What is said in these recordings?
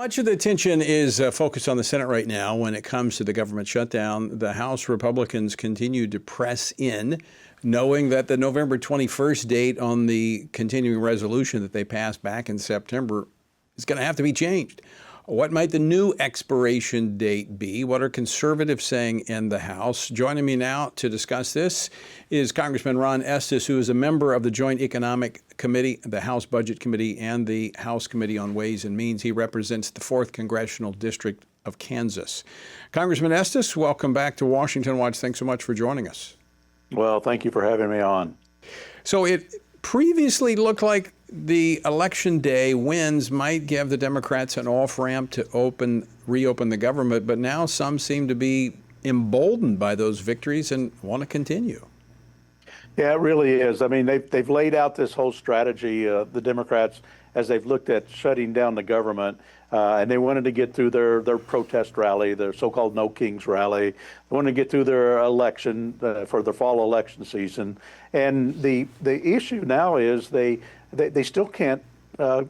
Much of the attention is focused on the Senate right now when it comes to the government shutdown. The House Republicans continue to press in, knowing that the November 21st date on the continuing resolution that they passed back in September is going to have to be changed. What might the new expiration date be? What are conservatives saying in the House? Joining me now to discuss this is Congressman Estes, who is a member of the Joint Economic Committee, the House Budget Committee, and the House Committee on Ways and Means. He represents the 4th Congressional District of Kansas. Congressman Estes, welcome back to Washington Watch. Thanks so much for joining us. Well, thank you for having me on. So it previously looked like the election day wins might give the Democrats an off-ramp to reopen the government, but now some seem to be emboldened by those victories and want to continue. Yeah, it really is. I mean, they've laid out this whole strategy, the Democrats, as they've looked at shutting down the government, and they wanted to get through their protest rally, their so-called No Kings rally. They wanted to get through their election for the fall election season. And the issue now is they still can't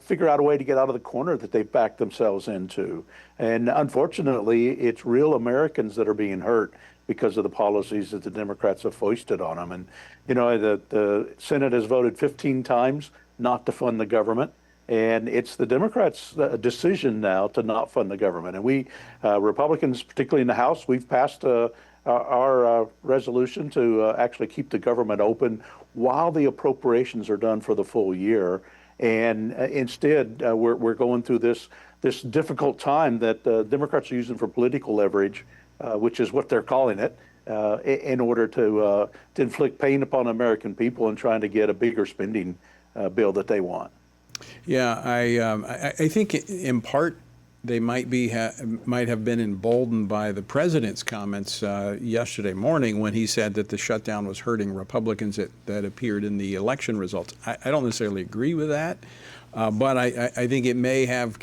figure out a way to get out of the corner that they've backed themselves into. And unfortunately, it's real Americans that are being hurt because of the policies that the Democrats have foisted on them. And, you know, the Senate has voted 15 times not to fund the government. And it's the Democrats' decision now to not fund the government. And we, Republicans, particularly in the House, we've passed our resolution to actually keep the government open while the appropriations are done for the full year. And instead, we're going through this difficult time that Democrats are using for political leverage, which is what they're calling it, in order to inflict pain upon American people and trying to get a bigger spending bill that they want. Yeah, I think in part they might have been emboldened by the president's comments yesterday morning when he said that the shutdown was hurting Republicans that appeared in the election results. I don't necessarily agree with that, but I think it may have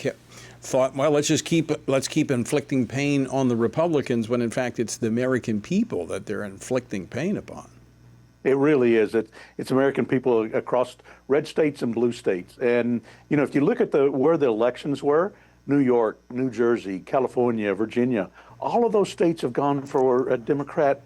thought, well, let's keep inflicting pain on the Republicans when in fact it's the American people that they're inflicting pain upon. It really is. It's American people across red states and blue states. And, you know, if you look at where the elections were, New York, New Jersey, California, Virginia, all of those states have gone for Democrat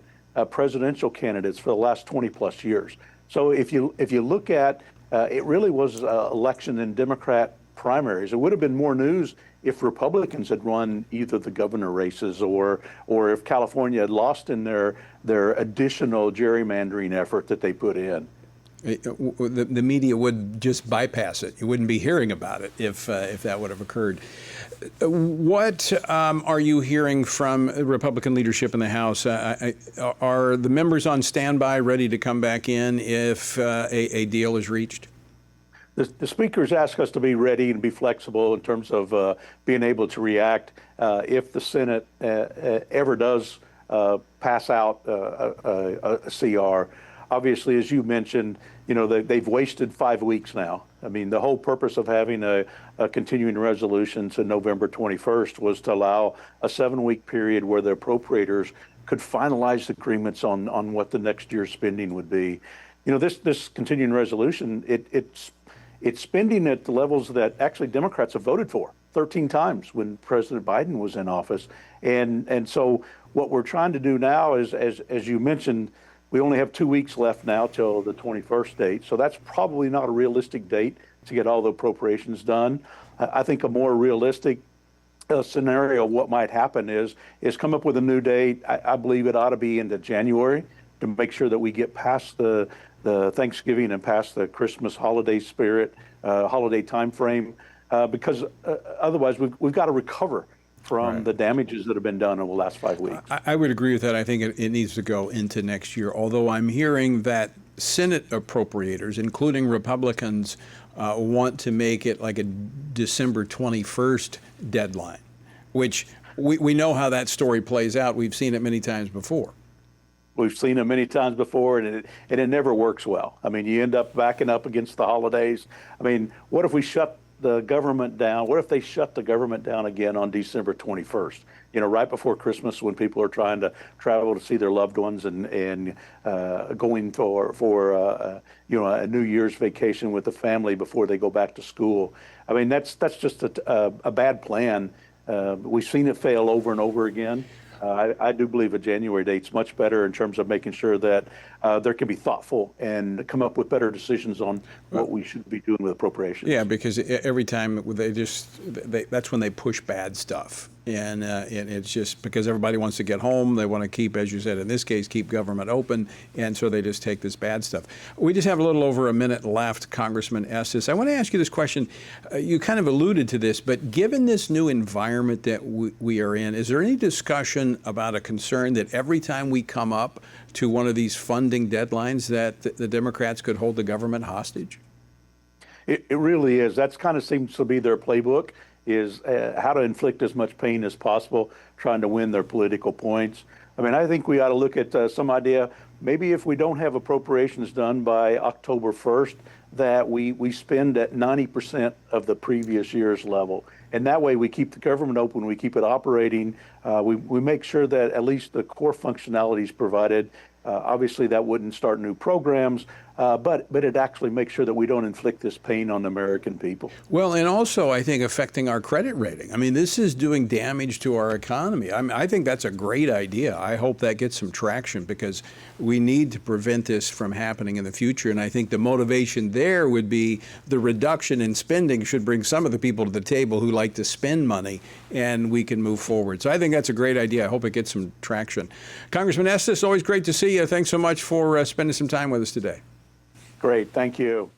presidential candidates for the last 20 plus years. So if you look at, it really was election in Democrat primaries. It would have been more news if Republicans had run either the governor races or if California had lost in their additional gerrymandering effort that they put in. The media would just bypass it. You wouldn't be hearing about it if that would have occurred. What are you hearing from Republican leadership in the House? Are the members on standby, ready to come back in if a deal is reached? The speakers ask us to be ready and be flexible in terms of being able to react if the Senate ever does pass out a CR. Obviously, as you mentioned, you know, they've wasted 5 weeks now. I mean, the whole purpose of having a continuing resolution to November 21st was to allow a 7-week period where the appropriators could finalize agreements on what the next year's spending would be. You know, this continuing resolution, it's spending at the levels that actually Democrats have voted for 13 times when President Biden was in office. And so what we're trying to do now is, as you mentioned, we only have 2 weeks left now till the 21st date. So that's probably not a realistic date to get all the appropriations done. I think a more realistic scenario, what might happen is come up with a new date. I believe it ought to be into January to make sure that we get past the Thanksgiving and past the Christmas holiday spirit, holiday time frame, because otherwise we've got to recover from the damages that have been done over the last 5 weeks. I would agree with that. I think it needs to go into next year, although I'm hearing that Senate appropriators, including Republicans, want to make it like a December 21st deadline, which we know how that story plays out. We've seen it many times before. We've seen it many times before, and it never works well. I mean, you end up backing up against the holidays. I mean, what if we shut the government down? What if they shut the government down again on December 21st? Right before Christmas, when people are trying to travel to see their loved ones and going for a New Year's vacation with the family before they go back to school. I mean, that's just a bad plan. We've seen it fail over and over again. I do believe a January date's much better in terms of making sure that there can be thoughtful and come up with better decisions on what we should be doing with appropriations. Yeah, because every time that's when they push bad stuff. And it's just because everybody wants to get home. They want to keep, as you said, in this case, keep government open. And so they just take this bad stuff. We just have a little over a minute left, Congressman Estes. I want to ask you this question. You kind of alluded to this, but given this new environment that we are in, is there any discussion about a concern that every time we come up to one of these funding deadlines that the Democrats could hold the government hostage? It really is. That kind of seems to be their playbook, is how to inflict as much pain as possible, trying to win their political points. I mean, I think we ought to look at some idea, maybe if we don't have appropriations done by October 1st, that we spend at 90% of the previous year's level. And that way we keep the government open, we keep it operating, we make sure that at least the core functionality is provided. Obviously, that wouldn't start new programs, but it actually makes sure that we don't inflict this pain on the American people. Well, and also, I think, affecting our credit rating. I mean, this is doing damage to our economy. I mean, I think that's a great idea. I hope that gets some traction because we need to prevent this from happening in the future. And I think the motivation there would be the reduction in spending should bring some of the people to the table who like to spend money, and we can move forward. So I think that's a great idea. I hope it gets some traction. Congressman Estes, always great to see you. Thanks so much for spending some time with us today. Great. Thank you.